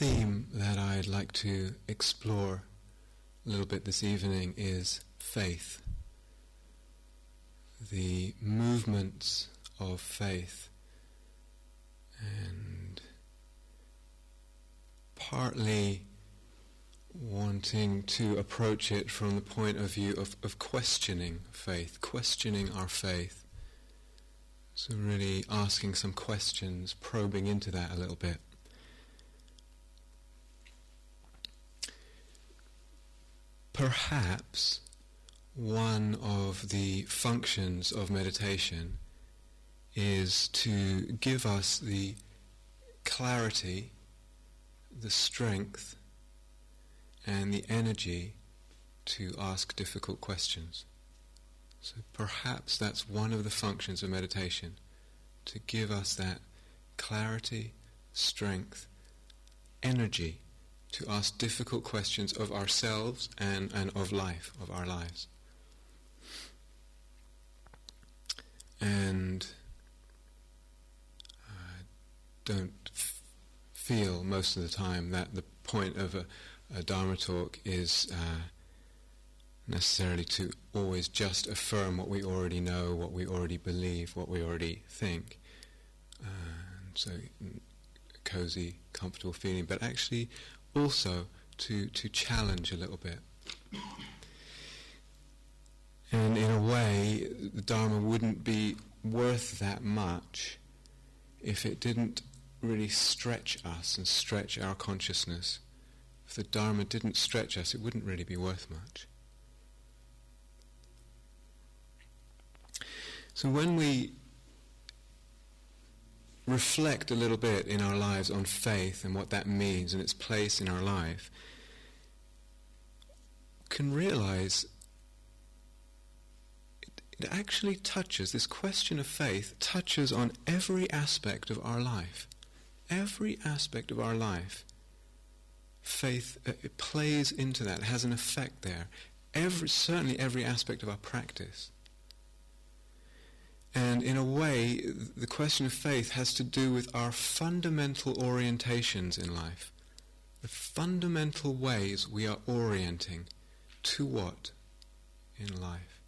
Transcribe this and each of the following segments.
theme that I'd like to explore a little bit this evening is faith. The movements of faith, and partly wanting to approach it from the point of view of questioning faith, questioning our faith. So really asking some questions, probing into that a little bit. Perhaps one of the functions of meditation is to give us the clarity, the strength, and the energy to ask difficult questions. So perhaps that's one of the functions of meditation, to give us that clarity, strength, energy to ask difficult questions of ourselves and of life, of our lives. And I don't feel most of the time that the point of a Dharma talk is necessarily to always just affirm what we already know, what we already believe, what we already think. And so cozy, comfortable feeling, but actually also to challenge a little bit. And in a way, the Dharma wouldn't be worth that much if it didn't really stretch us and stretch our consciousness. If the Dharma didn't stretch us, it wouldn't really be worth much. So when we reflect a little bit in our lives on faith and what that means and its place in our life, can realize it actually touches, this question of faith touches on every aspect of our life. Every aspect of our life, faith, it plays into that, it has an effect there. Certainly every aspect of our practice. And in a way, the question of faith has to do with our fundamental orientations in life. The fundamental ways we are orienting to what in life?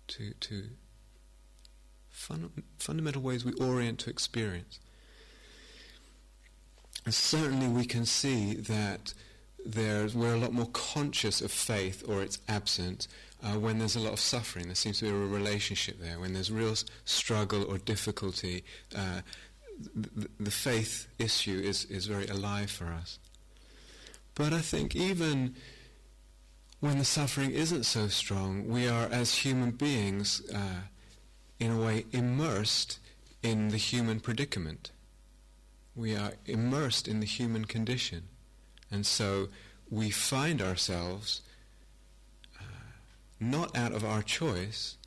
To fundamental ways we orient to experience. And certainly we can see that we're a lot more conscious of faith or its absence when there's a lot of suffering. There seems to be a relationship there. When there's real struggle or difficulty, the faith issue is very alive for us. But I think even when the suffering isn't so strong, we are, as human beings, in a way immersed in the human predicament. We are immersed in the human condition. And so we find ourselves not out of our choice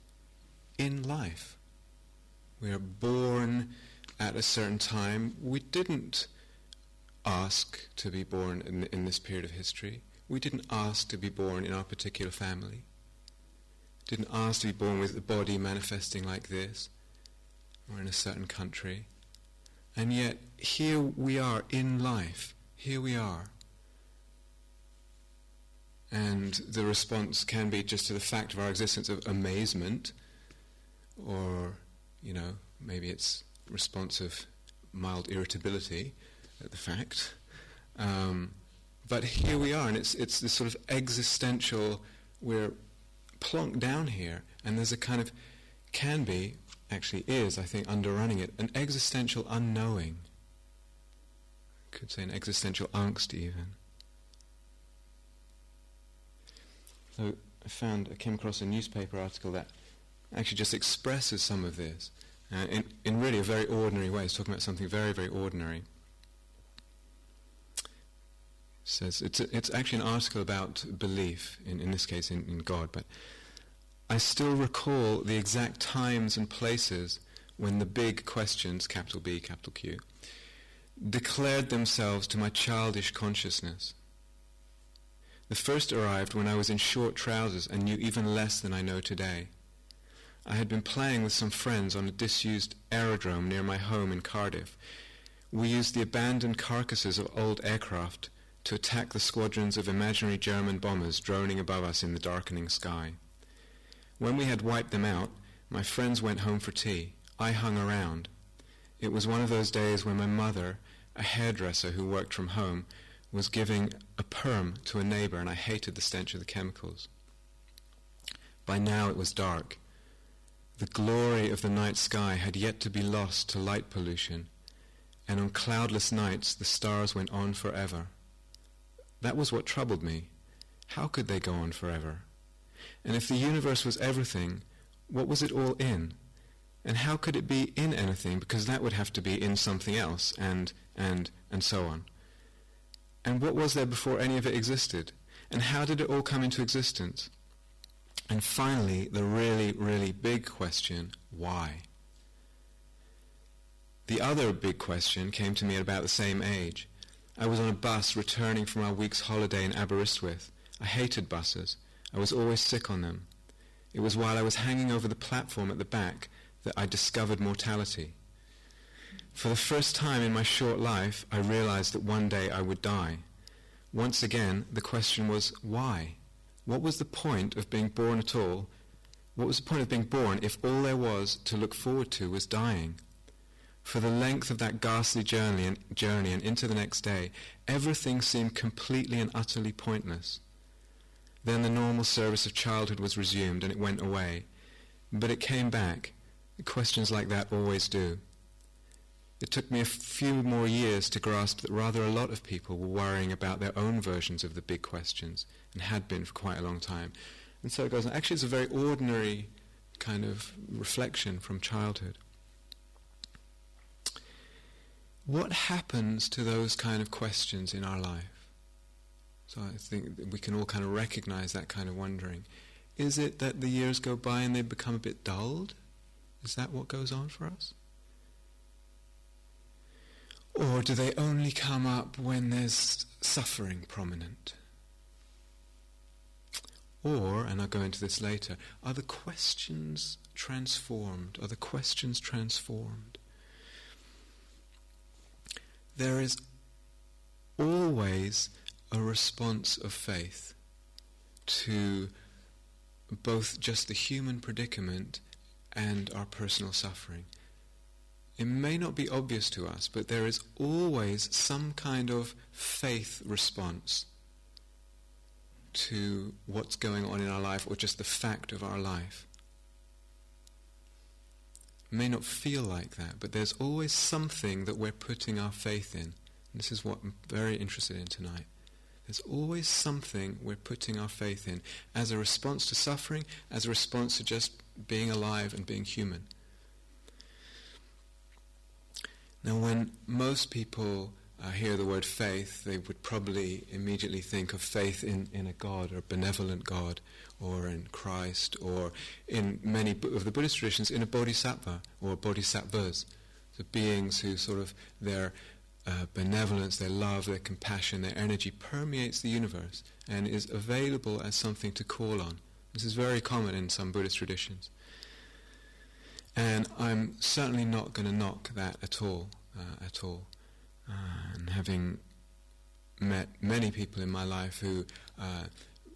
in life. We are born at a certain time. We didn't ask to be born in this period of history. We didn't ask to be born in our particular family. Didn't ask to be born with a body manifesting like this, or in a certain country. And yet here we are in life. Here we are. And the response can be just to the fact of our existence of amazement, or, maybe it's response of mild irritability at the fact. But here we are, and it's this sort of existential, we're plonked down here, and there's a kind of, actually is, I think, underrunning it, an existential unknowing. I could say an existential angst even. So I came across a newspaper article that actually just expresses some of this in really a very ordinary way. It's talking about something very, very ordinary. It says it's actually an article about belief, in this case in God, but I still recall the exact times and places when the big questions, capital B, capital Q, declared themselves to my childish consciousness. The first arrived when I was in short trousers and knew even less than I know today. I had been playing with some friends on a disused aerodrome near my home in Cardiff, we used the abandoned carcasses of old aircraft to attack the squadrons of imaginary German bombers droning above us in the darkening sky. When we had wiped them out, my friends went home for tea. I hung around. It was one of those days when my mother, a hairdresser who worked from home, was giving a perm to a neighbour, and I hated the stench of the chemicals. By now it was dark. The glory of the night sky had yet to be lost to light pollution, and on cloudless nights the stars went on forever. That was what troubled me. How could they go on forever? And if the universe was everything, what was it all in? And how could it be in anything, because that would have to be in something else, and so on. And what was there before any of it existed? And how did it all come into existence? And finally, the really, really big question, why? The other big question came to me at about the same age. I was on a bus returning from our week's holiday in Aberystwyth. I hated buses. I was always sick on them. It was while I was hanging over the platform at the back that I discovered mortality. For the first time in my short life, I realized that one day I would die. Once again, the question was, why? What was the point of being born at all? What was the point of being born if all there was to look forward to was dying? For the length of that ghastly journey and into the next day, everything seemed completely and utterly pointless. Then the normal service of childhood was resumed, and it went away. But it came back. Questions like that always do. It took me a few more years to grasp that rather a lot of people were worrying about their own versions of the big questions, and had been for quite a long time. And so it goes on. Actually, it's a very ordinary kind of reflection from childhood. What happens to those kind of questions in our life? So I think that we can all kind of recognize that kind of wondering. Is it that the years go by and they become a bit dulled? Is that what goes on for us? Or do they only come up when there's suffering prominent? Or, and I'll go into this later, are the questions transformed? Are the questions transformed? There is always a response of faith to both just the human predicament and our personal suffering. It may not be obvious to us, but there is always some kind of faith response to what's going on in our life, or just the fact of our life. It may not feel like that, but there's always something that we're putting our faith in. And this is what I'm very interested in tonight. There's always something we're putting our faith in as a response to suffering, as a response to just being alive and being human. Now, when most people hear the word faith, they would probably immediately think of faith in a God, or a benevolent God, or in Christ, or in many of the Buddhist traditions, in a bodhisattva, or bodhisattvas, the beings who sort of, their benevolence, their love, their compassion, their energy permeates the universe and is available as something to call on. This is very common in some Buddhist traditions. And I'm certainly not going to knock that at all. And having met many people in my life who are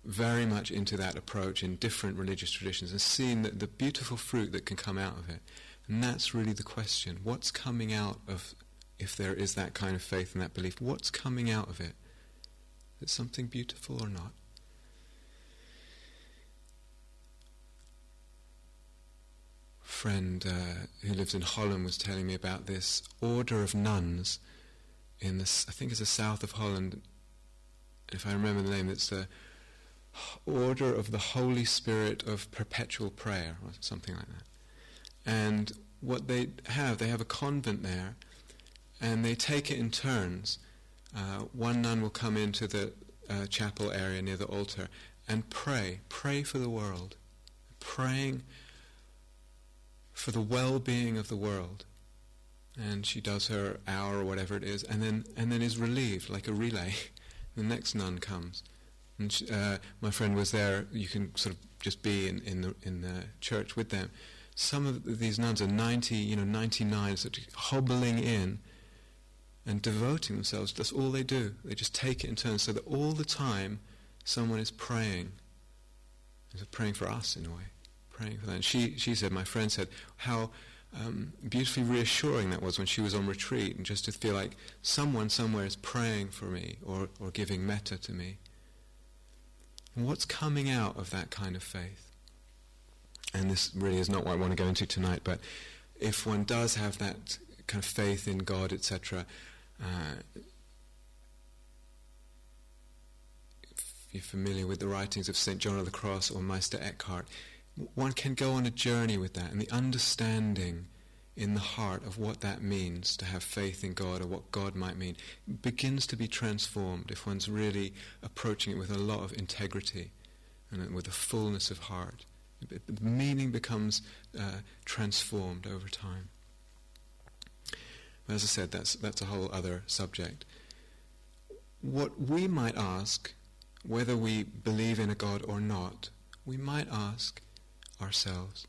very much into that approach in different religious traditions, and seen the beautiful fruit that can come out of it. And that's really the question. What's coming out of, if there is that kind of faith and that belief, what's coming out of it? Is it something beautiful or not? Friend who lives in Holland was telling me about this order of nuns in this, I think it's the south of Holland. If I remember the name, it's the Order of the Holy Spirit of Perpetual Prayer, or something like that. And what they have a convent there, and they take it in turns. One nun will come into the chapel area near the altar and pray for the world, praying for the well-being of the world. And she does her hour or whatever it is, and then is relieved, like a relay. The next nun comes. And she, my friend was there. You can sort of just be in the church with them. Some of these nuns are 90, 99, sort of hobbling in, and devoting themselves. That's all they do. They just take it in turns, so that all the time someone is praying. They're praying for us in a way, praying for them. And she said, my friend said, how beautifully reassuring that was when she was on retreat, and just to feel like someone somewhere is praying for me or giving metta to me. And what's coming out of that kind of faith? And this really is not what I want to go into tonight, but if one does have that kind of faith in God, etc., if you're familiar with the writings of St. John of the Cross or Meister Eckhart, one can go on a journey with that, and the understanding in the heart of what that means to have faith in God, or what God might mean, begins to be transformed if one's really approaching it with a lot of integrity and with a fullness of heart. The meaning becomes transformed over time. But as I said, that's a whole other subject. What we might ask, whether we believe in a God or not, we might ask ourselves,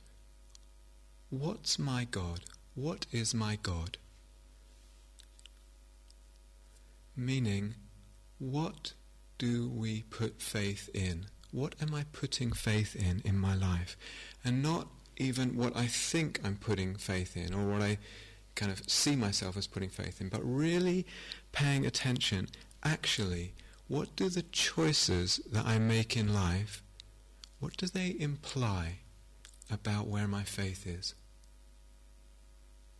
what's my God? What is my God? Meaning, what do we put faith in? What am I putting faith in my life? And not even what I think I'm putting faith in, or what I kind of see myself as putting faith in, but really paying attention. Actually, what do the choices that I make in life, what do they imply about where my faith is?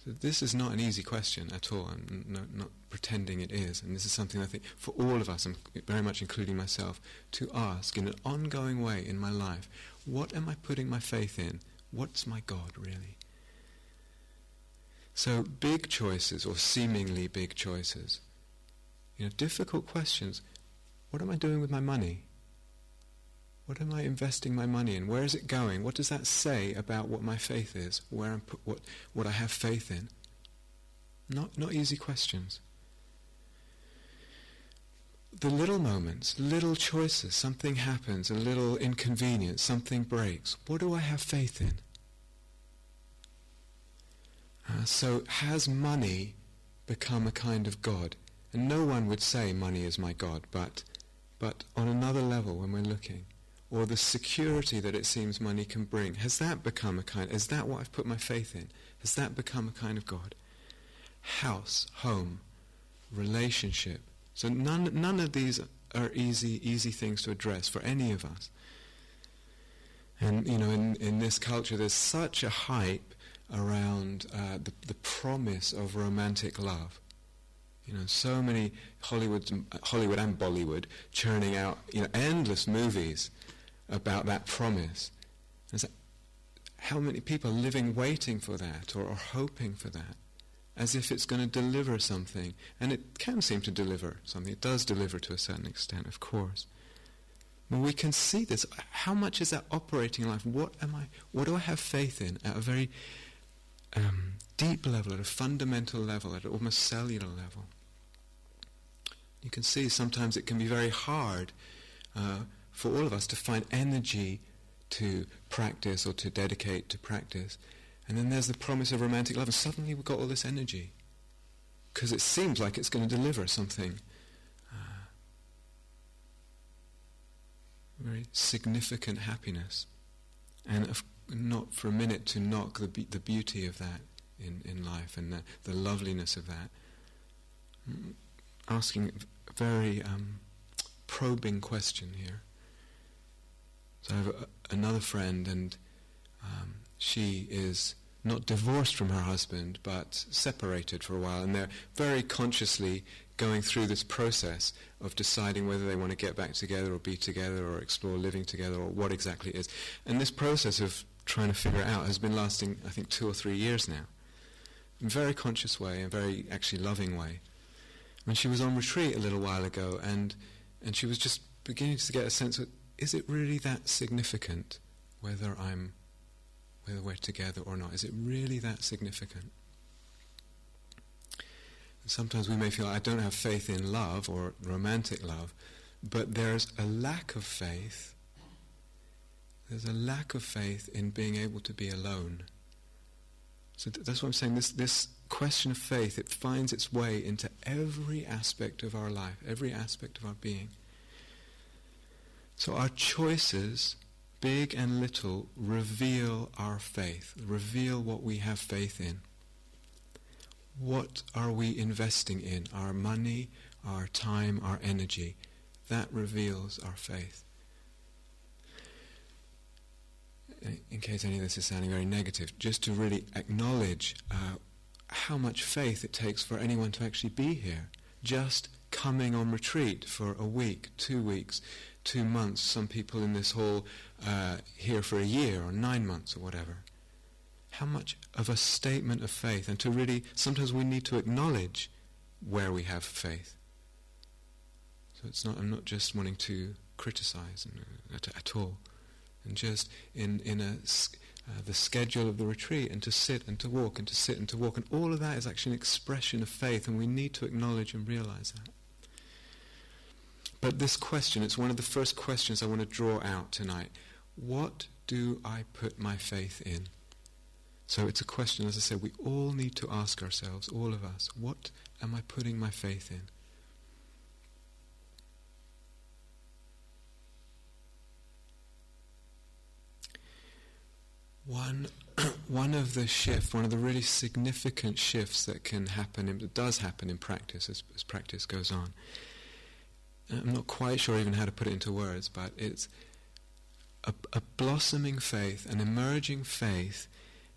So this is not an easy question at all. I'm not pretending it is. And this is something I think for all of us, and very much including myself, to ask in an ongoing way in my life, what am I putting my faith in? What's my God, really? So big choices, or seemingly big choices, difficult questions. What am I doing with my money? What am I investing my money in? Where is it going? What does that say about what my faith is? Where I'm what I have faith in? Not easy questions. The little moments, little choices, something happens, a little inconvenience, something breaks. What do I have faith in? So has money become a kind of God? And no one would say money is my God, but on another level when we're looking, or the security that it seems money can bring, has that become is that what I've put my faith in? Has that become a kind of God? House, home, relationship. So none of these are easy things to address for any of us. And in this culture there's such a hype around the promise of romantic love. So many Hollywood and Bollywood churning out endless movies about that promise. And how many people are living waiting for that, or hoping for that, as if it's going to deliver something. And it can seem to deliver something. It does deliver to a certain extent, of course. But we can see this. How much is that operating in life? What do I have faith in at a very deep level, at a fundamental level, at an almost cellular level? You can see sometimes it can be very hard for all of us to find energy to practice, or to dedicate to practice. And then there's the promise of romantic love, and suddenly we've got all this energy, because it seems like it's going to deliver something very significant happiness. And not for a minute to knock the beauty of that in life, and the loveliness of that. Asking a very probing question here. So I have another friend, and she is not divorced from her husband, but separated for a while, and they're very consciously going through this process of deciding whether they want to get back together, or be together, or explore living together, or what exactly it is. And this process of trying to figure it out has been lasting, I think, 2 or 3 years now. In a very conscious way, a very actually loving way. When she was on retreat a little while ago, and she was just beginning to get a sense of, is it really that significant whether we're together or not? Is it really that significant? And sometimes we may feel, I don't have faith in love or romantic love, but there's a lack of faith. There's a lack of faith in being able to be alone. So that's what I'm saying. This question of faith, it finds its way into every aspect of our life, every aspect of our being. So our choices, big and little, reveal our faith, reveal what we have faith in. What are we investing in? Our money, our time, our energy. That reveals our faith. In case any of this is sounding very negative, just to really acknowledge how much faith it takes for anyone to actually be here. Just coming on retreat for a week, 2 weeks, 2 months, some people in this hall here for a year or 9 months or whatever. How much of a statement of faith, and to really, sometimes we need to acknowledge where we have faith. So I'm not just wanting to criticize at all. And just in the schedule of the retreat, and to sit and to walk and to sit and to walk, and all of that is actually an expression of faith, and we need to acknowledge and realize that. But this question, it's one of the first questions I want to draw out tonight. What do I put my faith in? So it's a question, as I said, we all need to ask ourselves, all of us, what am I putting my faith in? One of the really significant shifts that can happen, that does happen in practice as practice goes on. I'm not quite sure even how to put it into words, but it's a blossoming faith, an emerging faith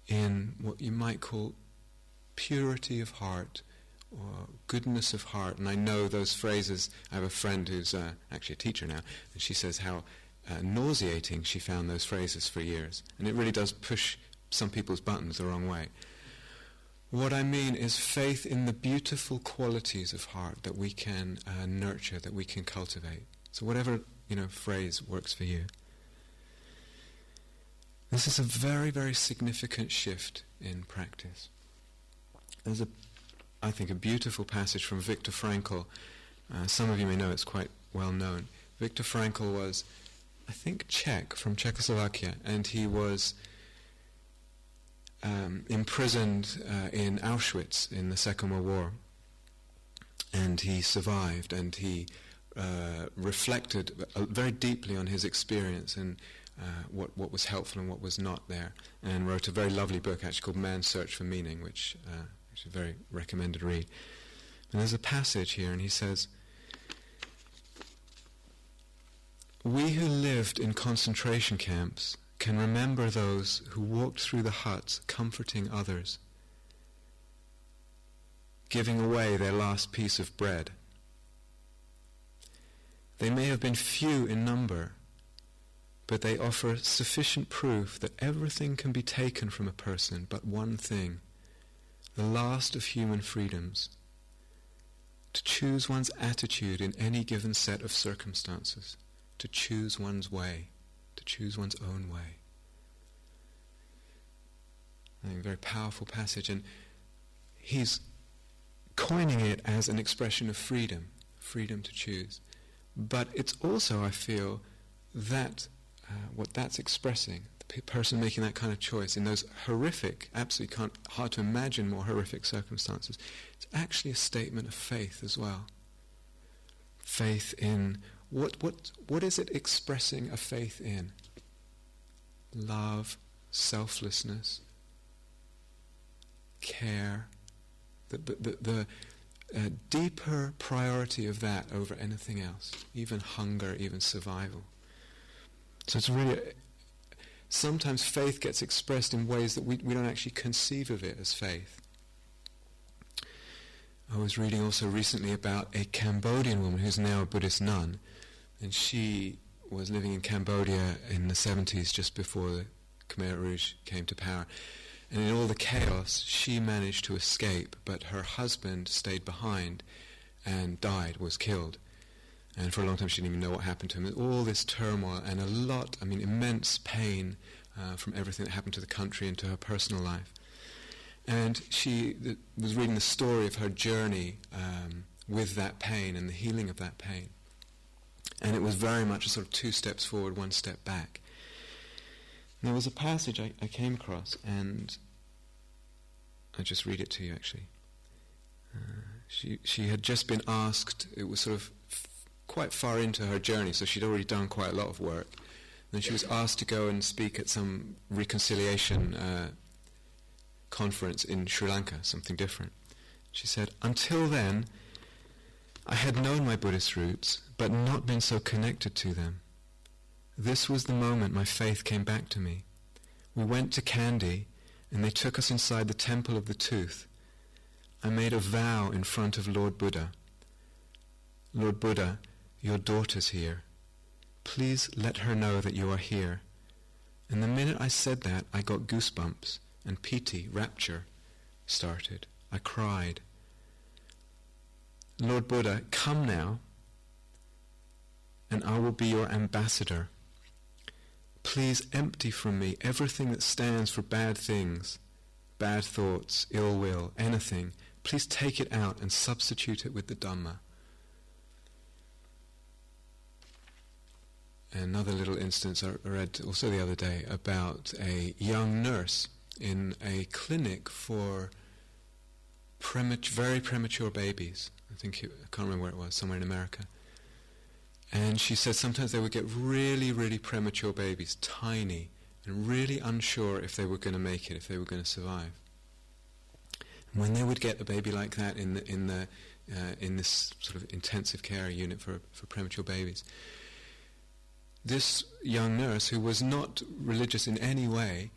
in what you might call purity of heart or goodness of heart. And I know those phrases. I have a friend who's actually a teacher now, and she says how nauseating she found those phrases for years. And it really does push some people's buttons the wrong way. What I mean is faith in the beautiful qualities of heart that we can nurture, that we can cultivate. So whatever phrase works for you. This is a very, very significant shift in practice. There's I think a beautiful passage from Viktor Frankl. Some of you may know, it's quite well known. Viktor Frankl was, I think, Czech, from Czechoslovakia, and he was imprisoned in Auschwitz in the Second World War. And he survived, and he reflected very deeply on his experience and what was helpful and what was not there, and wrote a very lovely book actually called Man's Search for Meaning, which is a very recommended read. And there's a passage here, and he says, "We who lived in concentration camps can remember those who walked through the huts comforting others, giving away their last piece of bread. They may have been few in number, but they offer sufficient proof that everything can be taken from a person but one thing, the last of human freedoms, to choose one's attitude in any given set of circumstances, to choose one's way, to choose one's own way." I think a very powerful passage, and he's coining it as an expression of freedom to choose. But it's also, I feel, that what that's expressing, the person making that kind of choice in those horrific, absolutely hard to imagine more horrific circumstances, it's actually a statement of faith as well. Faith in what is it expressing a faith in? Love, selflessness, care, the deeper priority of that over anything else, even hunger, even survival. So it's really, sometimes faith gets expressed in ways that we don't actually conceive of it as faith. I was reading also recently about a Cambodian woman who's now a Buddhist nun, and she was living in Cambodia in the 70s, just before the Khmer Rouge came to power. And in all the chaos, she managed to escape, but her husband stayed behind and died, was killed. And for a long time she didn't even know what happened to him. All this turmoil and immense pain from everything that happened to the country and to her personal life. And she was reading the story of her journey with that pain and the healing of that pain. And it was very much a sort of 2 steps forward, 1 step back. And there was a passage I came across, and I'll just read it to you actually. She had just been asked, it was sort of quite far into her journey, so she'd already done quite a lot of work. Then she was asked to go and speak at some reconciliation conference in Sri Lanka, something different. She said, "Until then, I had known my Buddhist roots, but not been so connected to them. This was the moment my faith came back to me. We went to Kandy, and they took us inside the Temple of the Tooth. I made a vow in front of Lord Buddha. Lord Buddha, your daughter's here. Please let her know that you are here." And the minute I said that, I got goosebumps, and piti, rapture, started. I cried. "Lord Buddha, come now, and I will be your ambassador. Please empty from me everything that stands for bad things, bad thoughts, ill will, anything. Please take it out and substitute it with the Dhamma." Another little instance I read also the other day about a young nurse in a clinic for very premature babies. I can't remember where it was, somewhere in America. And she said sometimes they would get really, really premature babies, tiny, and really unsure if they were going to make it, if they were going to survive. And when they would get a baby like that in this sort of intensive care unit for premature babies, this young nurse, who was not religious in any way,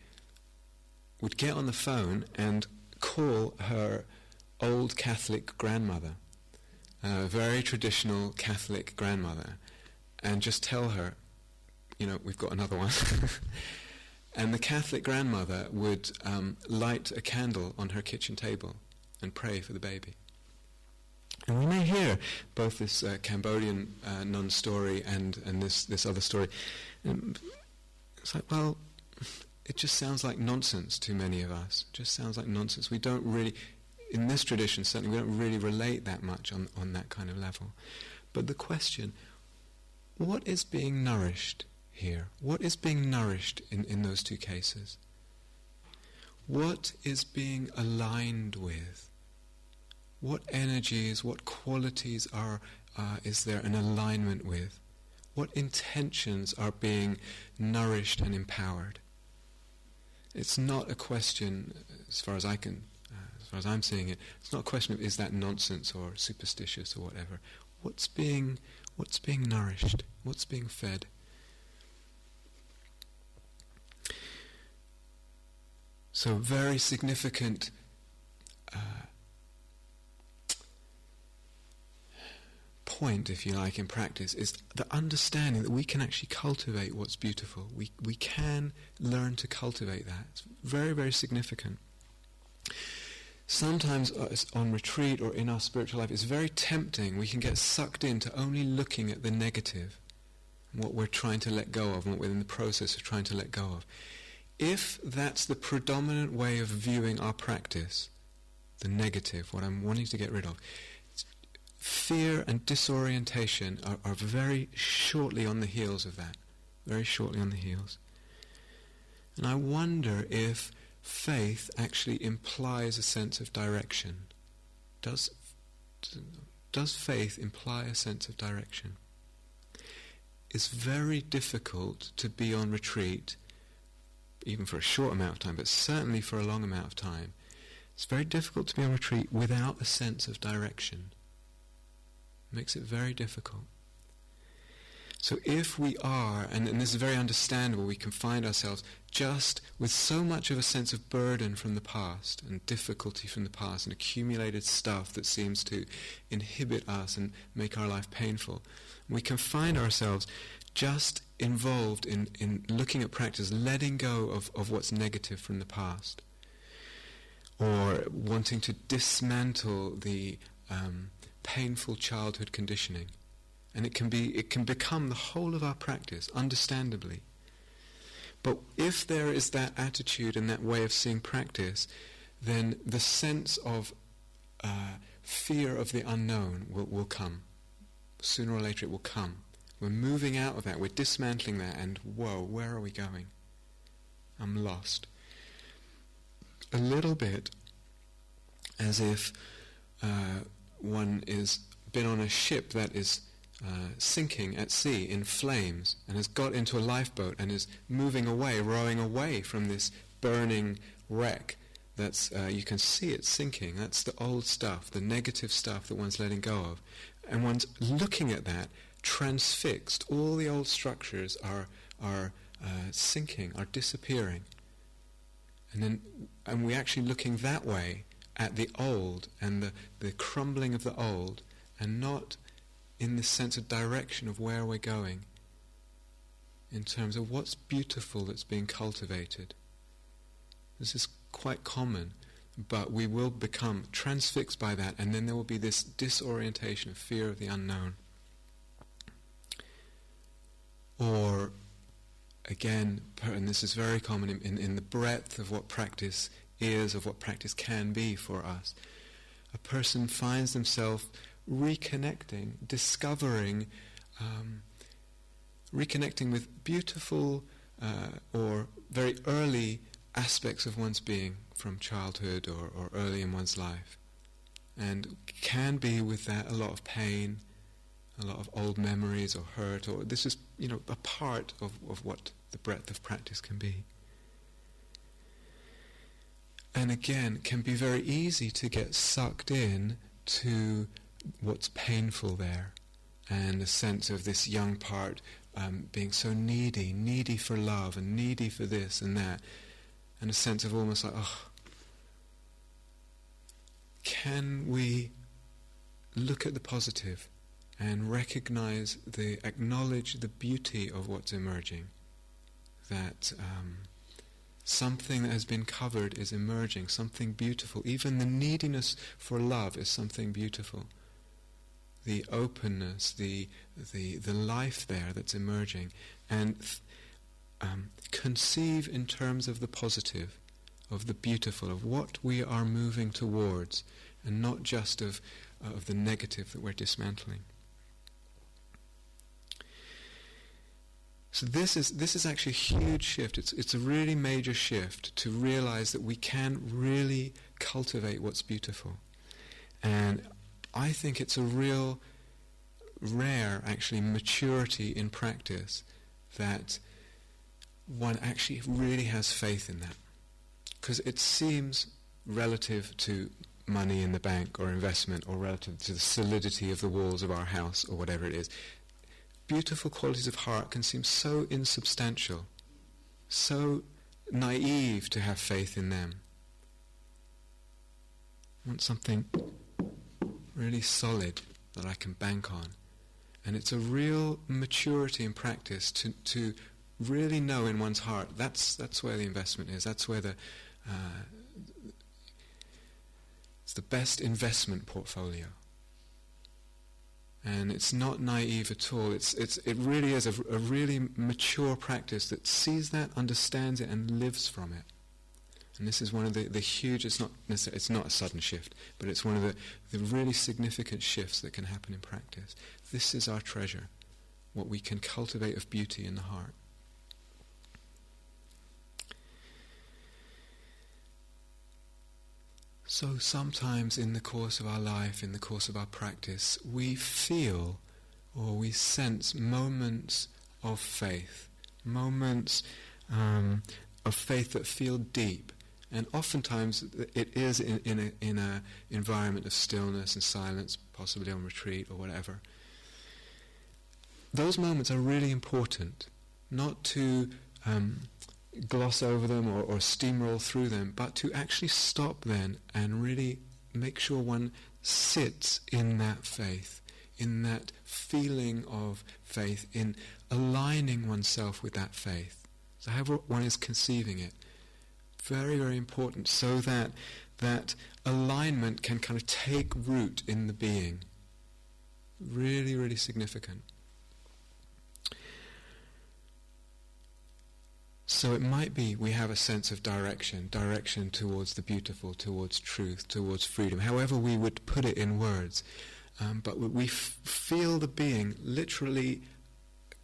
would get on the phone and call her old Catholic grandmother, a very traditional Catholic grandmother, and just tell her, we've got another one. And the Catholic grandmother would light a candle on her kitchen table and pray for the baby. And we may hear both this Cambodian nun story and this other story. It's like, well, it just sounds like nonsense to many of us. It just sounds like nonsense. We don't really, in this tradition certainly, we don't really relate that much on that kind of level. But the question, what is being nourished here? What is being nourished in those two cases? What is being aligned with? What energies, what qualities is there an alignment with? What intentions are being nourished and empowered? It's not a question, as far as I'm seeing it, it's not a question of is that nonsense or superstitious or whatever. What's being nourished? What's being fed? So very significant point, if you like, in practice is the understanding that we can actually cultivate what's beautiful. We can learn to cultivate that. It's very, very significant. Sometimes on retreat or in our spiritual life, it's very tempting. We can get sucked into only looking at the negative, what we're trying to let go of and what we're in the process of trying to let go of. If that's the predominant way of viewing our practice, the negative, what I'm wanting to get rid of, fear and disorientation are very shortly on the heels of that. Very shortly on the heels. And I wonder if faith actually implies a sense of direction. Does faith imply a sense of direction? It's very difficult to be on retreat, even for a short amount of time, but certainly for a long amount of time. It's very difficult to be on retreat without a sense of direction. It makes it very difficult. So if we are, and this is very understandable, we can find ourselves just with so much of a sense of burden from the past and difficulty from the past and accumulated stuff that seems to inhibit us and make our life painful, we can find ourselves just involved in looking at practice, letting go of what's negative from the past, or wanting to dismantle the painful childhood conditioning. And it can become the whole of our practice, understandably. But if there is that attitude and that way of seeing practice, then the sense of fear of the unknown will come. Sooner or later it will come. We're moving out of that, we're dismantling that, and whoa, where are we going? I'm lost. A little bit as if one is been on a ship that is sinking at sea in flames and has got into a lifeboat and is moving away, rowing away from this burning wreck. That's you can see it sinking. That's the old stuff, the negative stuff that one's letting go of. And one's looking at that, transfixed. All the old structures are sinking, are disappearing. And we're actually looking that way at the old and the crumbling of the old, and not in the sense of direction of where we're going, in terms of what's beautiful that's being cultivated. This is quite common, but we will become transfixed by that, and then there will be this disorientation of fear of the unknown. Or, again, and this is very common in the breadth of what practice is, of what practice can be for us, a person finds themselves reconnecting, discovering, reconnecting with beautiful or very early aspects of one's being from childhood or early in one's life. And can be with that a lot of pain, a lot of old memories or hurt, or this is, a part of what the breadth of practice can be. And again, can be very easy to get sucked in to what's painful there, and a sense of this young part being so needy for love and needy for this and that, and a sense of almost like, can we look at the positive and recognize, acknowledge the beauty of what's emerging, that something that has been covered is emerging, something beautiful. Even the neediness for love is something beautiful. The openness, the life there that's emerging, and conceive in terms of the positive, of the beautiful, of what we are moving towards, and not just of the negative that we're dismantling. So this is actually a huge shift. It's a really major shift to realize that we can really cultivate what's beautiful. And I think it's a real rare, actually, maturity in practice that one actually really has faith in that. Because it seems relative to money in the bank or investment, or relative to the solidity of the walls of our house or whatever it is. Beautiful qualities of heart can seem so insubstantial, so naive to have faith in them. I want something really solid that I can bank on. And it's a real maturity in practice to really know in one's heart that's where the investment is. That's where it's the best investment portfolio. And it's not naive at all. It really is a really mature practice that sees that, understands it, and lives from it. And this is one of the huge, it's not a sudden shift, but it's one of the really significant shifts that can happen in practice. This is our treasure, what we can cultivate of beauty in the heart. So sometimes in the course of our life, in the course of our practice, we feel or we sense moments of faith, moments of faith that feel deep. And oftentimes it is in an environment of stillness and silence, possibly on retreat or whatever. Those moments are really important, not to gloss over them or steamroll through them, but to actually stop then and really make sure one sits in that faith, in that feeling of faith, in aligning oneself with that faith. So however one is conceiving it. Very, very important, so that that alignment can kind of take root in the being. Really, really significant. So it might be we have a sense of direction towards the beautiful, towards truth, towards freedom, however we would put it in words. But we feel the being literally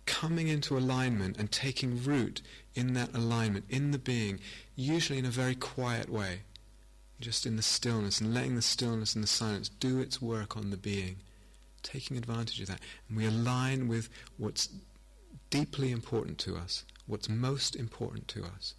coming into alignment and taking root in that alignment, in the being, usually in a very quiet way. just in the stillness, and letting the stillness and the silence do its work on the being, taking advantage of that. And we align with what's deeply important to us, what's most important to us.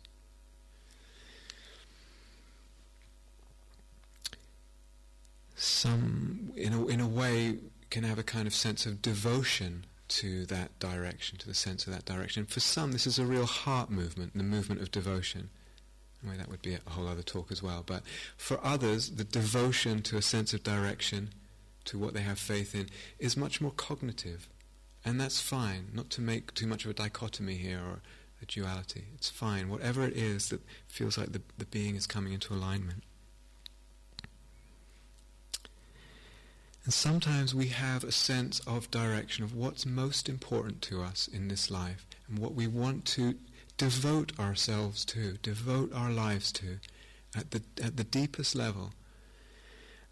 Some, in a way, can have a kind of sense of devotion to that direction, to the sense of that direction. For some, this is a real heart movement, the movement of devotion. Anyway, that would be a whole other talk as well. But for others, the devotion to a sense of direction, to what they have faith in, is much more cognitive. And that's fine, not to make too much of a dichotomy here or a duality. It's fine, whatever it is that feels like the being is coming into alignment. And sometimes we have a sense of direction, of what's most important to us in this life, and what we want to devote ourselves to, devote our lives to, at the deepest level.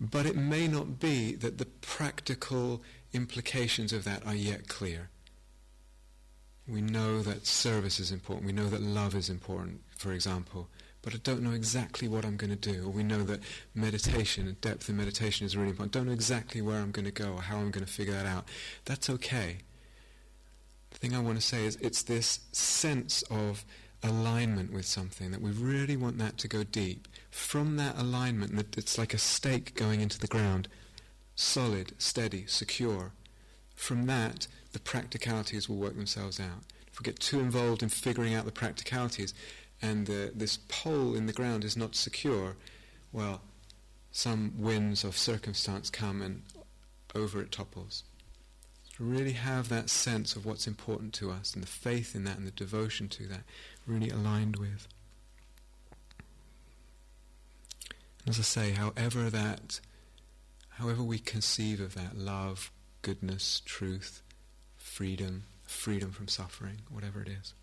But it may not be that the practical implications of that are yet clear. We know that service is important, we know that love is important, for example, but I don't know exactly what I'm going to do. Or we know that meditation and depth in meditation is really important. I don't know exactly where I'm going to go or how I'm going to figure that out. That's okay. The thing I want to say is it's this sense of alignment with something, that we really want that to go deep. From that alignment, that it's like a stake going into the ground, solid, steady, secure. From that, the practicalities will work themselves out. If we get too involved in figuring out the practicalities, and this pole in the ground is not secure, well, some winds of circumstance come and over it topples. To really have that sense of what's important to us, and the faith in that and the devotion to that, really aligned with. And as I say, however we conceive of that, love, goodness, truth, freedom from suffering, whatever it is.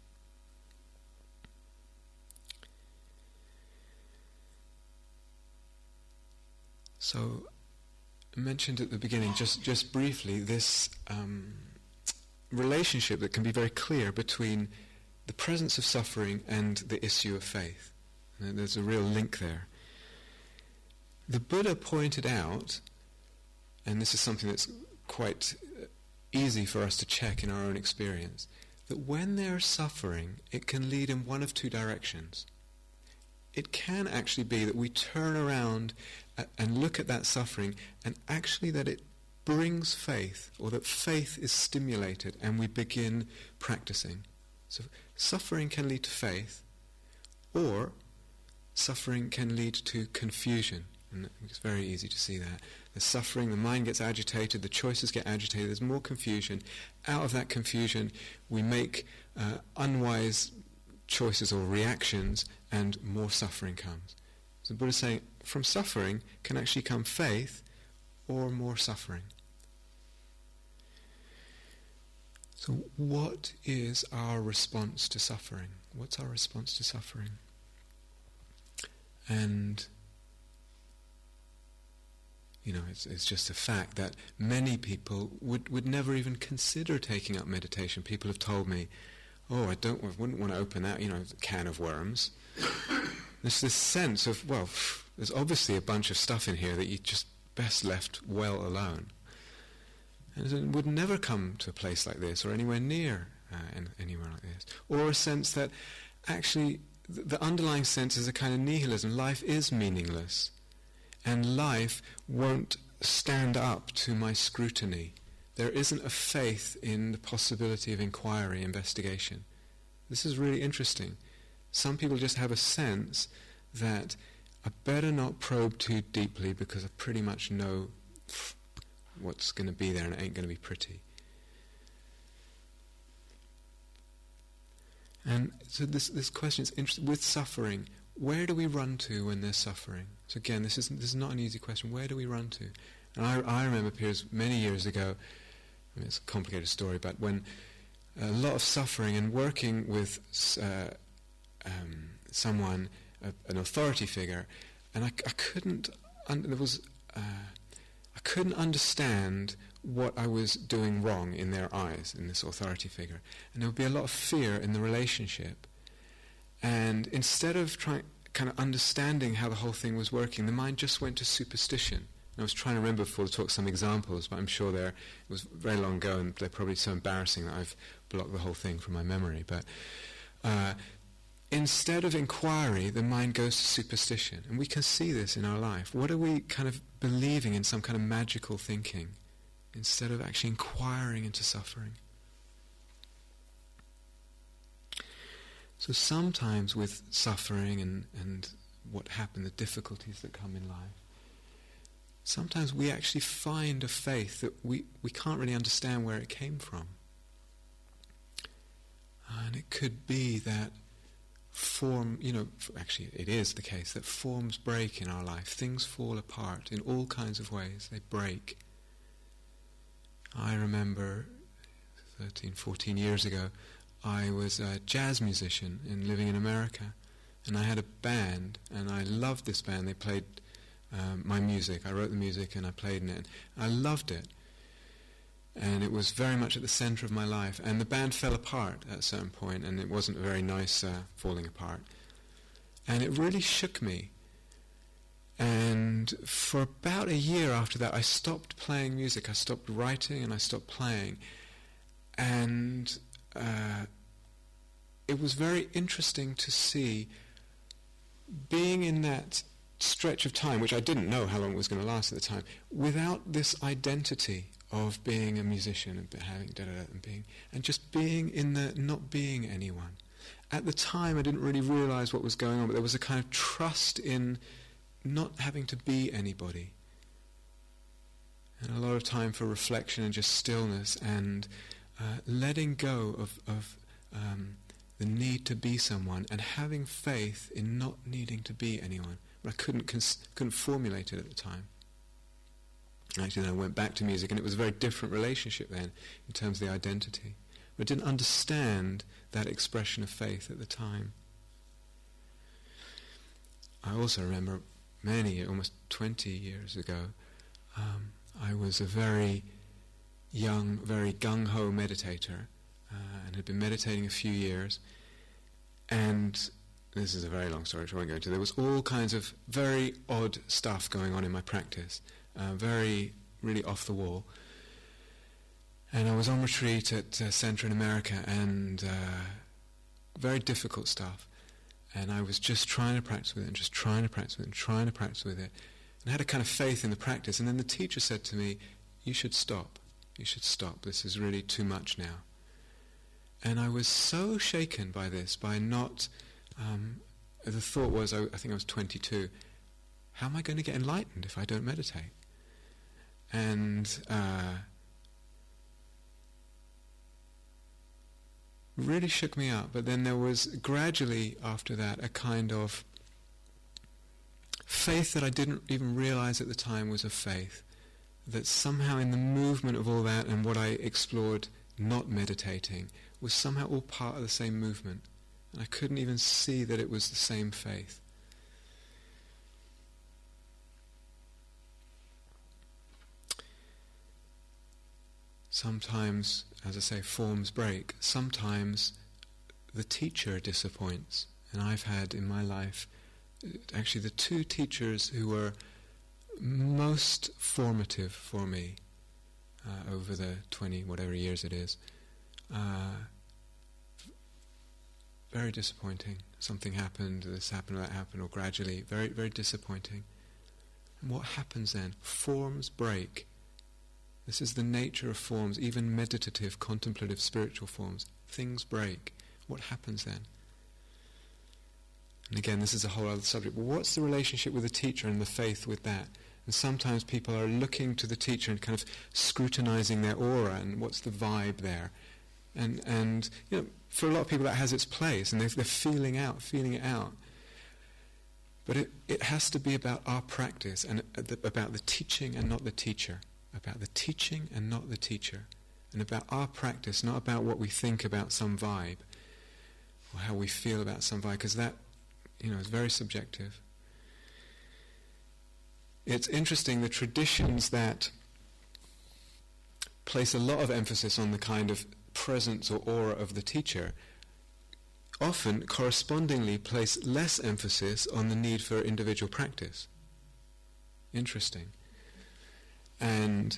So, I mentioned at the beginning, just briefly, this relationship that can be very clear between the presence of suffering and the issue of faith. And there's a real link there. The Buddha pointed out, and this is something that's quite easy for us to check in our own experience, that when there's suffering, it can lead in one of two directions. It can actually be that we turn around and look at that suffering, and actually that it brings faith, or that faith is stimulated and we begin practicing. So suffering can lead to faith, or suffering can lead to confusion. And it's very easy to see that. The suffering, the mind gets agitated, the choices get agitated, there's more confusion. Out of that confusion, we make unwise choices or reactions, and more suffering comes. So the Buddha is saying, from suffering can actually come faith or more suffering. So what is our response to suffering? What's our response to suffering? And it's just a fact that many people would never even consider taking up meditation. People have told me, I wouldn't want to open that, can of worms. There's this sense of, there's obviously a bunch of stuff in here that you just best left well alone. And it would never come to a place like this, or anywhere near anywhere like this. Or a sense that actually the underlying sense is a kind of nihilism. Life is meaningless. And life won't stand up to my scrutiny. There isn't a faith in the possibility of inquiry, investigation. This is really interesting. Some people just have a sense that I better not probe too deeply because I pretty much know what's going to be there and it ain't going to be pretty. And so this question is interesting. With suffering, where do we run to when there's suffering? So again, this is not an easy question. Where do we run to? And I remember periods many years ago, it's a complicated story, but when a lot of suffering and working with someone, an authority figure, and I couldn't understand what I was doing wrong in their eyes, in this authority figure, and there would be a lot of fear in the relationship. And instead of kind of understanding how the whole thing was working, the mind just went to superstition. And I was trying to remember before the talk some examples, but I'm sure it was very long ago, and they're probably so embarrassing that I've blocked the whole thing from my memory. But instead of inquiry, the mind goes to superstition. And we can see this in our life. What are we kind of believing in, some kind of magical thinking, instead of actually inquiring into suffering? So sometimes with suffering and what happened, the difficulties that come in life, sometimes we actually find a faith that we can't really understand where it came from. And it could be that actually it is the case that forms break in our life. Things fall apart in all kinds of ways. They break. I remember 13, 14 years ago, I was a jazz musician living in America, and I had a band, and I loved this band. They played my music. I wrote the music and I played in it. I loved it. And it was very much at the center of my life. And the band fell apart at a certain point, and it wasn't a very nice falling apart. And it really shook me. And for about a year after that, I stopped playing music. I stopped writing and I stopped playing. And it was very interesting to see, being in that stretch of time, which I didn't know how long it was going to last at the time, without this identity of being a musician and having and just being in the not being anyone. At the time I didn't really realize what was going on, but there was a kind of trust in not having to be anybody. And a lot of time for reflection and just stillness and letting go of the need to be someone, and having faith in not needing to be anyone. But I couldn't formulate it at the time. Actually, then I went back to music, and it was a very different relationship then in terms of the identity. But I didn't understand that expression of faith at the time. I also remember almost 20 years ago, I was a very young, very gung-ho meditator, and had been meditating a few years, and this is a very long story which I won't go into. There was all kinds of very odd stuff going on in my practice, really off the wall. And I was on retreat at Centre in America, and very difficult stuff. And I was just trying to practice with it, and just trying to practice with it, and trying to practice with it. And I had a kind of faith in the practice. And then the teacher said to me, you should stop. You should stop. This is really too much now. And I was so shaken by this, by not... the thought was, I think I was 22, how am I going to get enlightened if I don't meditate? And really shook me up. But then there was gradually after that a kind of faith that I didn't even realize at the time was a faith, that somehow in the movement of all that and what I explored not meditating was somehow all part of the same movement. And I couldn't even see that it was the same faith. Sometimes, as I say, forms break. Sometimes the teacher disappoints. And I've had in my life, actually the two teachers who were most formative for me over the 20 whatever years it is, very disappointing. Something happened, this happened, that happened, or gradually, very, very disappointing. And what happens then? Forms break. This is the nature of forms, even meditative, contemplative, spiritual forms. Things break. What happens then? And again, this is a whole other subject. But what's the relationship with the teacher and the faith with that? And sometimes people are looking to the teacher and kind of scrutinizing their aura, and what's the vibe there? And you know, for a lot of people that has its place, and they're feeling it out. But it has to be about our practice, and about the teaching and not the teacher. About the teaching and not the teacher. And about our practice, not about what we think about some vibe, or how we feel about some vibe, because that, is very subjective. It's interesting, the traditions that place a lot of emphasis on the kind of presence or aura of the teacher often correspondingly place less emphasis on the need for individual practice. Interesting. And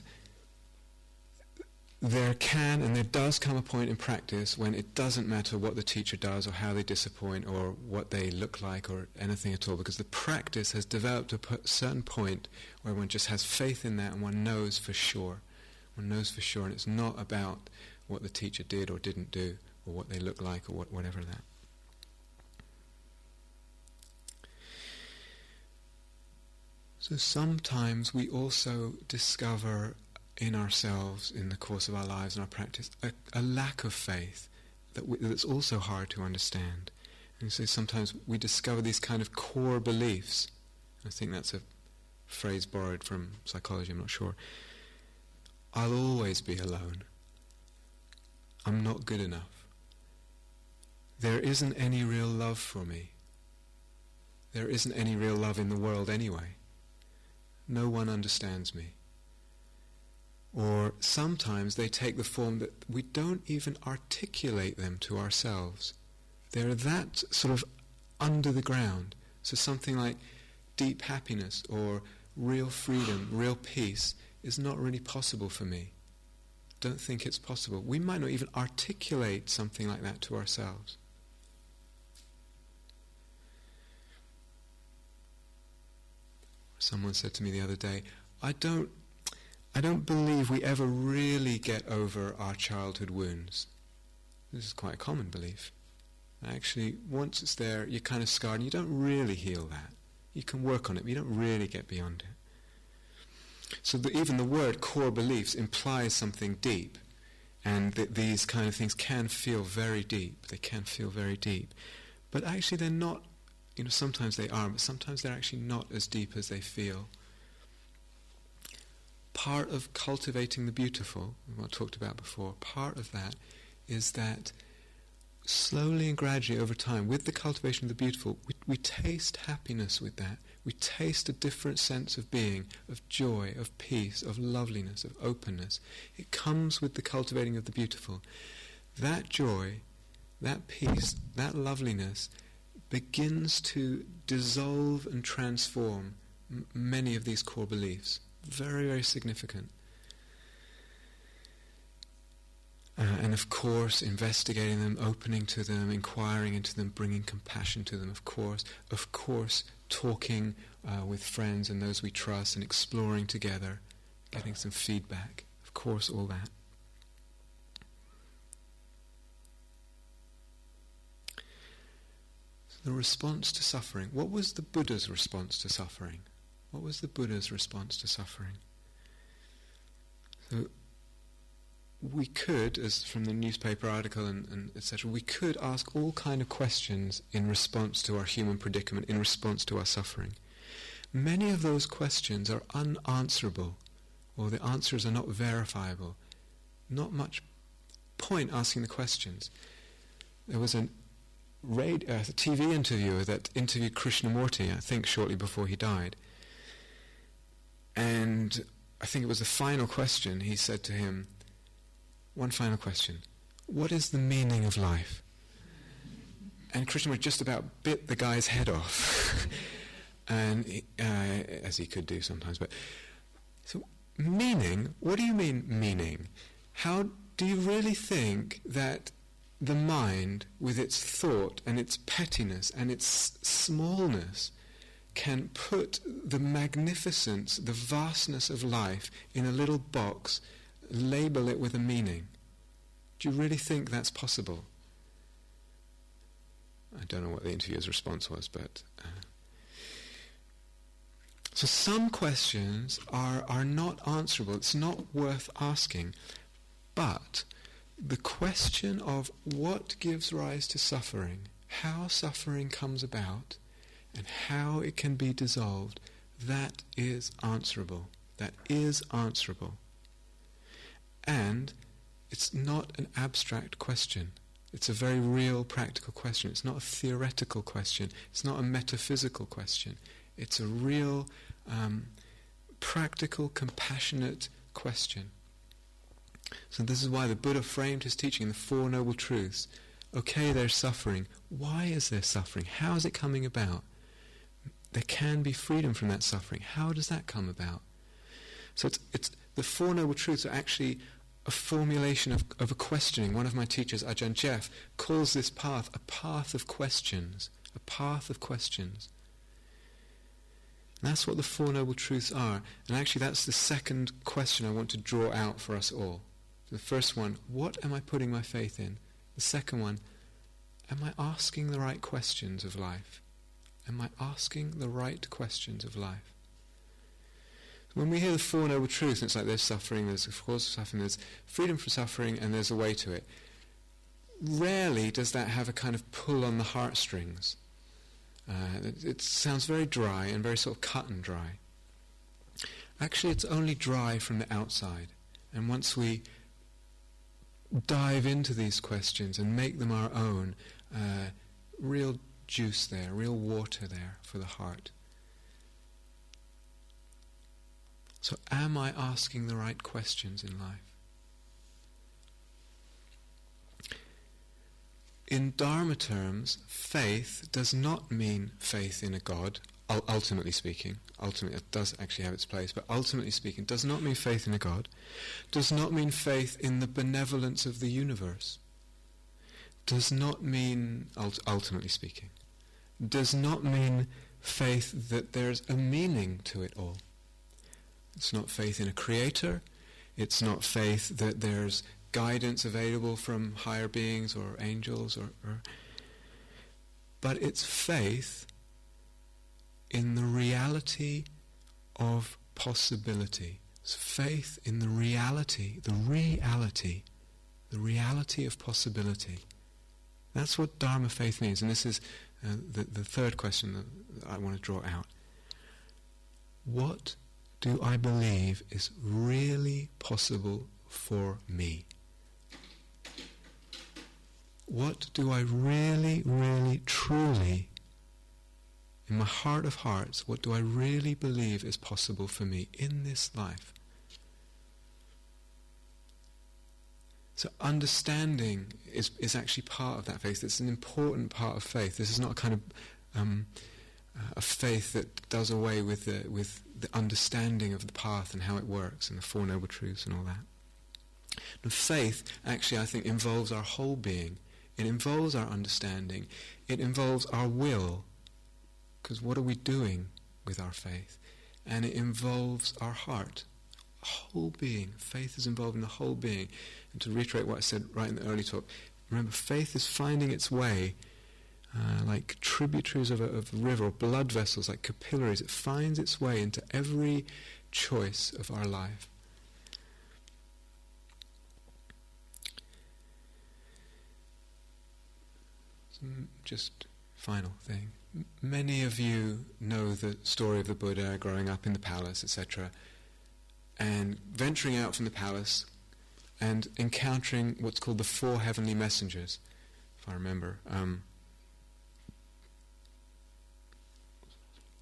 there can and there does come a point in practice when it doesn't matter what the teacher does or how they disappoint or what they look like or anything at all, because the practice has developed a certain point where one just has faith in that and one knows for sure. One knows for sure, and it's not about what the teacher did or didn't do or what they look like or whatever that. So sometimes we also discover in ourselves, in the course of our lives and our practice, a lack of faith that's also hard to understand. And so sometimes we discover these kind of core beliefs. I think that's a phrase borrowed from psychology, I'm not sure. I'll always be alone. I'm not good enough. There isn't any real love for me. There isn't any real love in the world anyway. No one understands me. Or sometimes they take the form that we don't even articulate them to ourselves. They're that sort of under the ground. So something like deep happiness or real freedom, real peace is not really possible for me. Don't think it's possible. We might not even articulate something like that to ourselves. Someone said to me the other day, I don't believe we ever really get over our childhood wounds. This is quite a common belief. Actually, once it's there, you're kind of scarred and you don't really heal that. You can work on it, but you don't really get beyond it. So even the word core beliefs implies something deep, and these kind of things can feel very deep. They can feel very deep. But actually they're not, sometimes they are, but sometimes they're actually not as deep as they feel. Part of cultivating the beautiful, what I talked about before, part of that is that slowly and gradually over time, with the cultivation of the beautiful, we taste happiness with that. We taste a different sense of being, of joy, of peace, of loveliness, of openness. It comes with the cultivating of the beautiful. That joy, that peace, that loveliness begins to dissolve and transform many of these core beliefs. Very, very significant. And of course, investigating them, opening to them, inquiring into them, bringing compassion to them, of course, talking with friends and those we trust and exploring together, getting some feedback, of course, all that. So the response to suffering. What was the Buddha's response to suffering? What was the Buddha's response to suffering? So we could, as from the newspaper article and etc., we could ask all kind of questions in response to our human predicament, in response to our suffering. Many of those questions are unanswerable, or the answers are not verifiable. Not much point asking the questions. There was a TV interviewer that interviewed Krishnamurti, I think shortly before he died. And I think it was the final question. He said to him, one final question, what is the meaning of life? And Krishnamurti just about bit the guy's head off, and as he could do sometimes. But so, meaning? What do you mean, meaning? How do you really think that the mind, with its thought and its pettiness and its smallness, can put the magnificence, the vastness of life in a little box, label it with a meaning? Do you really think that's possible? I don't know what the interviewer's response was, but so some questions are not answerable. It's not worth asking. But the question of what gives rise to suffering, how suffering comes about, and how it can be dissolved, that is answerable. That is answerable. And it's not an abstract question. It's a very real, practical question. It's not a theoretical question. It's not a metaphysical question. It's a real, practical, compassionate question. So this is why the Buddha framed his teaching in the Four Noble Truths Okay, there's suffering. Why is there suffering? How is it coming about? There can be freedom from that suffering. How does that come about? So it's the Four Noble Truths are actually a formulation of a questioning. One of my teachers, Ajahn Jeff, calls this path a path of questions. A path of questions. And that's what the Four Noble Truths are. And actually that's the second question I want to draw out for us all. The first one, what am I putting my faith in? The second one, am I asking the right questions of life? Am I asking the right questions of life? When we hear the Four Noble Truths, it's like there's suffering, there's a cause of suffering, there's freedom from suffering, and there's a way to it. Rarely does that have a kind of pull on the heartstrings. It sounds very dry and very sort of cut and dry. Actually, it's only dry from the outside. And once we dive into these questions and make them our own, real juice there, real water there for the heart. So am I asking the right questions in life? In Dharma terms, faith does not mean faith in a God, ultimately speaking. Ultimately, it does actually have its place, but ultimately speaking, does not mean faith in a God, does not mean faith in the benevolence of the universe, does not mean, ultimately speaking, does not mean faith that there's a meaning to it all. It's not faith in a creator, it's not faith that there's guidance available from higher beings or angels, but it's faith in the reality of possibility. It's faith in the reality of possibility. That's what Dharma faith means, and this is the third question that I want to draw out. What do I believe is really possible for me? What do I really, really, truly, in my heart of hearts, what do I really believe is possible for me in this life? So understanding is actually part of that faith. It's an important part of faith. This is not a kind of a faith that does away with the understanding of the path and how it works and the Four Noble Truths and all that. And faith actually, I think, involves our whole being. It involves our understanding. It involves our will. Because what are we doing with our faith? And it involves our heart. Whole being. Faith is involved in the whole being. And to reiterate what I said right in the early talk, remember, faith is finding its way like tributaries of a river, or blood vessels, like capillaries. It finds its way into every choice of our life. Just final thing. Many of you know the story of the Buddha growing up in the palace, etc., and venturing out from the palace and encountering what's called the four heavenly messengers, if I remember.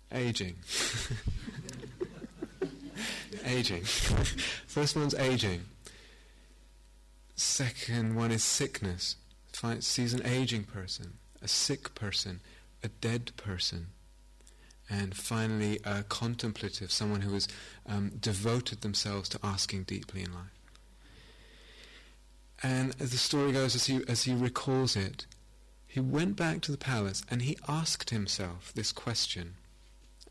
Aging. Aging. First one's aging. Second one is sickness. Sees an aging person, a sick person, a dead person. And finally, a contemplative, someone who has devoted themselves to asking deeply in life. And as the story goes, as he recalls it, he went back to the palace and he asked himself this question.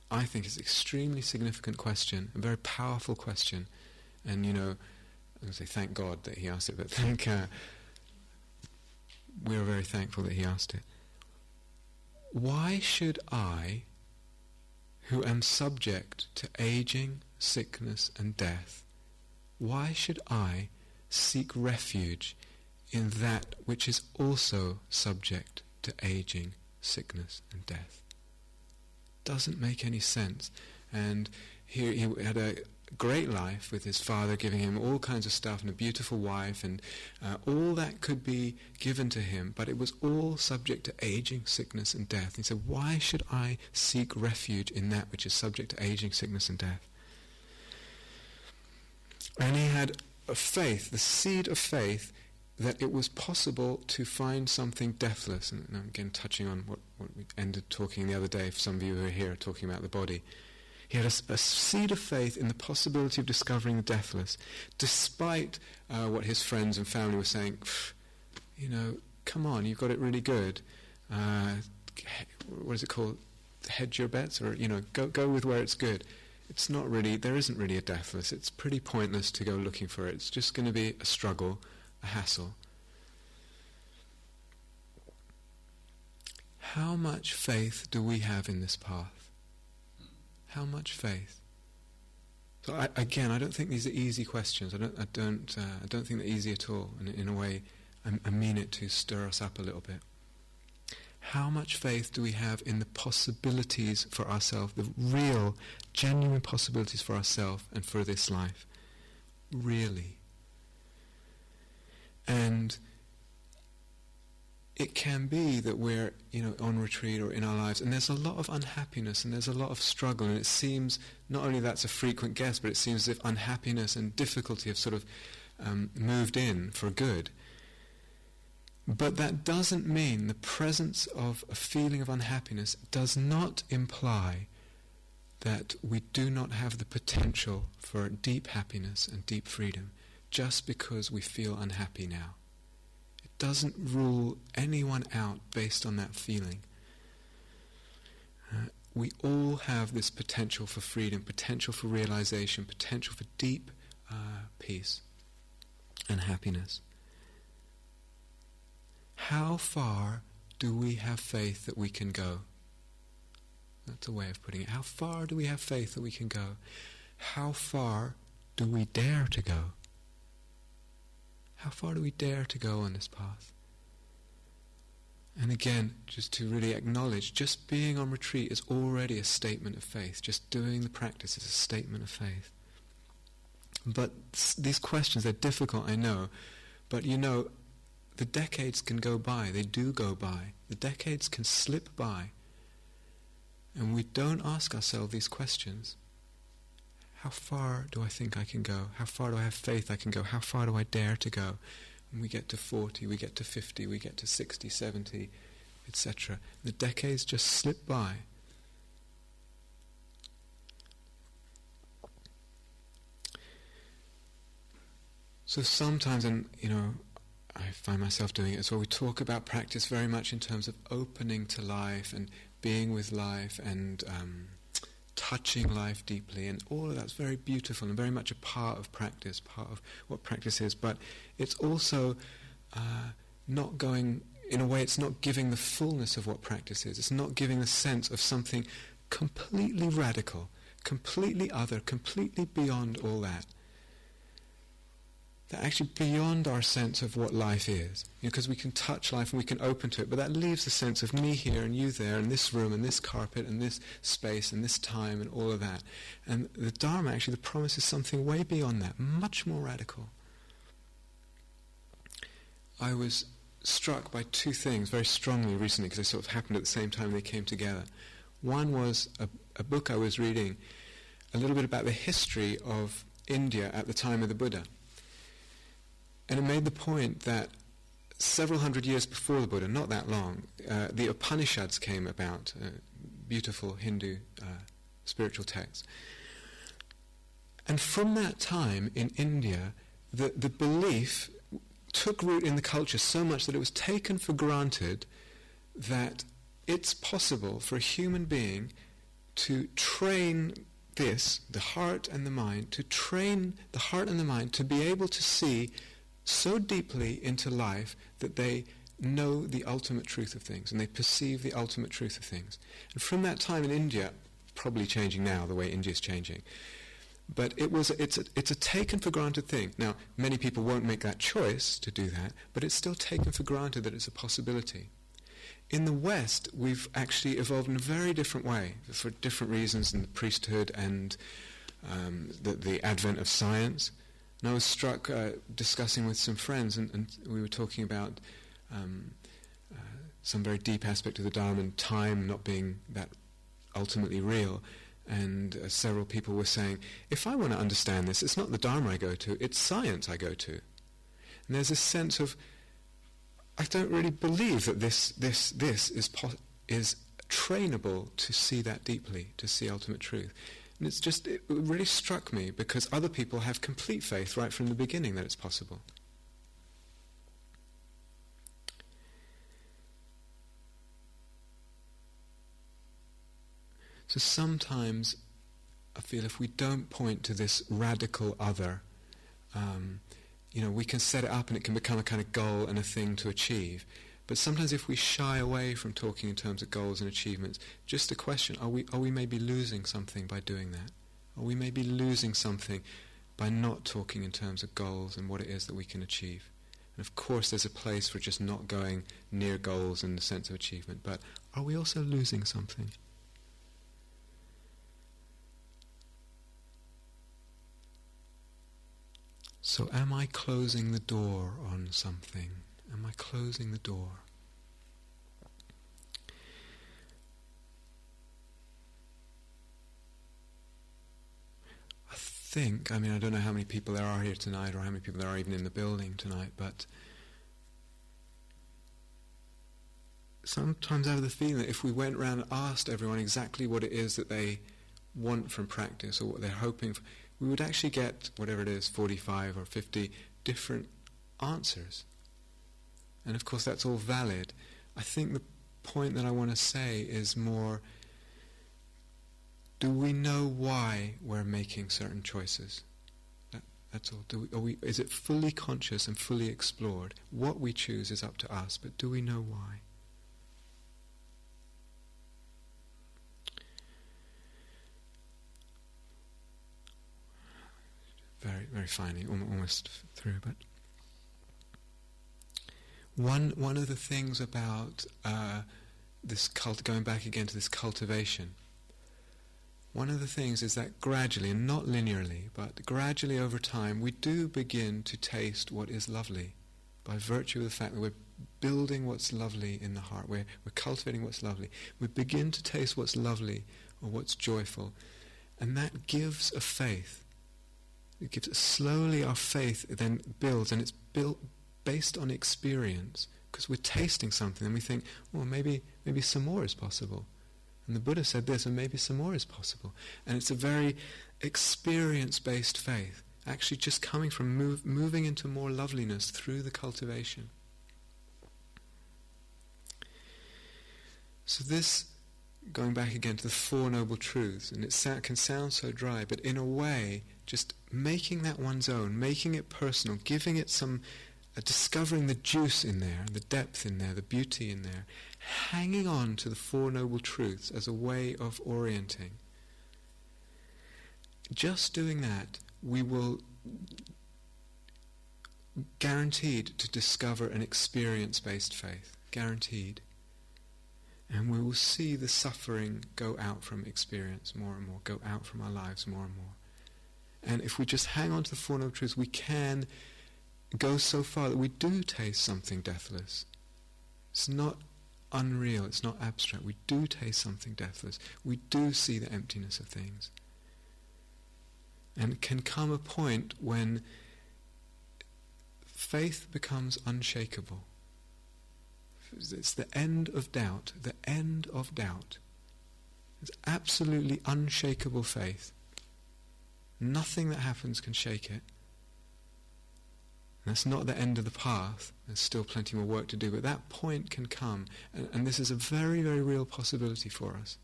I think it's an extremely significant question, a very powerful question. And, I'm going to say thank God that he asked it, but we are very thankful that he asked it. Why should I, who am subject to aging, sickness and death, why should I seek refuge in that which is also subject to aging, sickness and death? Doesn't make any sense. And he had a great life with his father giving him all kinds of stuff and a beautiful wife, and all that could be given to him, but it was all subject to aging, sickness and death. He said, why should I seek refuge in that which is subject to aging, sickness and death? And he had a faith, the seed of faith that it was possible to find something deathless, and I'm again touching on what we ended talking the other day, for some of you who are here talking about the body. He had a seed of faith in the possibility of discovering the deathless, despite what his friends and family were saying, come on, you've got it really good. What is it called? Hedge your bets, or go with where it's good. It's not really. There isn't really a deathless. It's pretty pointless to go looking for it. It's just going to be a struggle, a hassle. How much faith do we have in this path? How much faith? So I don't think these are easy questions. I don't think they're easy at all. And in a way, I mean it to stir us up a little bit. How much faith do we have in the possibilities for ourselves, the real, genuine possibilities for ourselves and for this life? Really. And it can be that we're, on retreat or in our lives, and there's a lot of unhappiness and there's a lot of struggle, and it seems not only that's a frequent guess, but it seems as if unhappiness and difficulty have sort of moved in for good. But that doesn't mean the presence of a feeling of unhappiness does not imply that we do not have the potential for deep happiness and deep freedom just because we feel unhappy now. It doesn't rule anyone out based on that feeling. We all have this potential for freedom, potential for realization, potential for deep peace and happiness. How far do we have faith that we can go? That's a way of putting it. How far do we have faith that we can go? How far do we dare to go? How far do we dare to go on this path? And again, just to really acknowledge, just being on retreat is already a statement of faith. Just doing the practice is a statement of faith. But these questions, they're difficult, I know. But the decades can go by. They do go by. The decades can slip by. And we don't ask ourselves these questions. How far do I think I can go? How far do I have faith I can go? How far do I dare to go? And we get to 40, we get to 50, we get to 60, 70, etc. The decades just slip by. So sometimes, and I find myself doing it as well, we talk about practice very much in terms of opening to life and being with life and touching life deeply, and all of that's very beautiful and very much a part of practice, part of what practice is, but it's also not going, in a way it's not giving the fullness of what practice is. It's not giving the sense of something completely radical, completely other, completely beyond all that. That actually beyond our sense of what life is. Because we can touch life and we can open to it, but that leaves a sense of me here and you there, and this room and this carpet and this space and this time and all of that. And the Dharma, actually, the promise is something way beyond that, much more radical. I was struck by two things very strongly recently, because they sort of happened at the same time they came together. One was a book I was reading, a little bit about the history of India at the time of the Buddha. And it made the point that several hundred years before the Buddha, not that long, the Upanishads came about, beautiful Hindu spiritual texts. And from that time in India, the belief took root in the culture so much that it was taken for granted that it's possible for a human being to train the heart and the mind, to train the heart and the mind to be able to see so deeply into life that they know the ultimate truth of things and they perceive the ultimate truth of things. And from that time in India, probably changing now the way India is changing, but it's a taken for granted thing. Now, many people won't make that choice to do that, but it's still taken for granted that it's a possibility. In the West, we've actually evolved in a very different way for different reasons, in the priesthood and the advent of science. And I was struck discussing with some friends, and we were talking about some very deep aspect of the Dharma and time not being that ultimately real. And several people were saying, if I want to understand this, it's not the Dharma I go to, it's science I go to. And there's a sense of, I don't really believe that this is trainable to see that deeply, to see ultimate truth. And it really struck me because other people have complete faith right from the beginning that it's possible. So sometimes I feel if we don't point to this radical other, we can set it up and it can become a kind of goal and a thing to achieve. But sometimes if we shy away from talking in terms of goals and achievements, just a question, are we maybe losing something by doing that? Are we maybe losing something by not talking in terms of goals and what it is that we can achieve? And of course there's a place for just not going near goals in the sense of achievement, but are we also losing something? So am I closing the door on something? Am I closing the door? I don't know how many people there are here tonight or how many people there are even in the building tonight, but sometimes I have the feeling that if we went around and asked everyone exactly what it is that they want from practice or what they're hoping for, we would actually get, whatever it is, 45 or 50 different answers. And of course that's all valid. I think the point that I want to say is more, do we know why we're making certain choices? That's all. Is it fully conscious and fully explored? What we choose is up to us, but do we know why? Very, very finely, almost through, but one of the things about this going back again to this cultivation, one of the things is that gradually, and not linearly, but gradually over time, we do begin to taste what is lovely by virtue of the fact that we're building what's lovely in the heart, we're cultivating what's lovely. We begin to taste what's lovely or what's joyful, and that gives a faith. It gives slowly our faith then builds, and it's built based on experience, because we're tasting something and we think, well, maybe some more is possible. And the Buddha said this, and maybe some more is possible. And it's a very experience-based faith, actually just coming from moving into more loveliness through the cultivation. So this, going back again to the Four Noble Truths, and it can sound so dry, but in a way, just making that one's own, making it personal, giving it some, discovering the juice in there, the depth in there, the beauty in there, hanging on to the Four Noble Truths as a way of orienting. Just doing that, we will guaranteed to discover an experience-based faith, guaranteed. And we will see the suffering go out from experience more and more, go out from our lives more and more. And if we just hang on to the Four Noble Truths, we can go so far that we do taste something deathless. It's not unreal, it's not abstract. We do taste something deathless. We do see the emptiness of things. And it can come a point when faith becomes unshakable. It's the end of doubt, the end of doubt. It's absolutely unshakable faith. Nothing that happens can shake it. And that's not the end of the path. There's still plenty more work to do, but that point can come, and this is a very, very real possibility for us.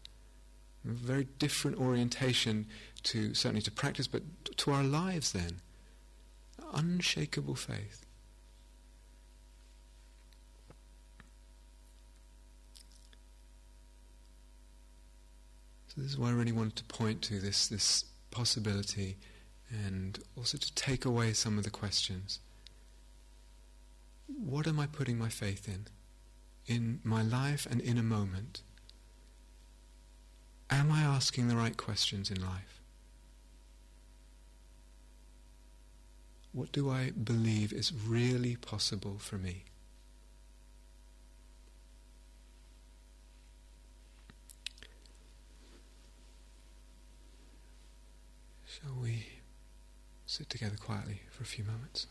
A very different orientation to, certainly to practice, but to our lives then. Unshakable faith. So this is why I really wanted to point to this possibility, and also to take away some of the questions. What am I putting my faith in my life and in a moment? Am I asking the right questions in life? What do I believe is really possible for me? Shall we sit together quietly for a few moments?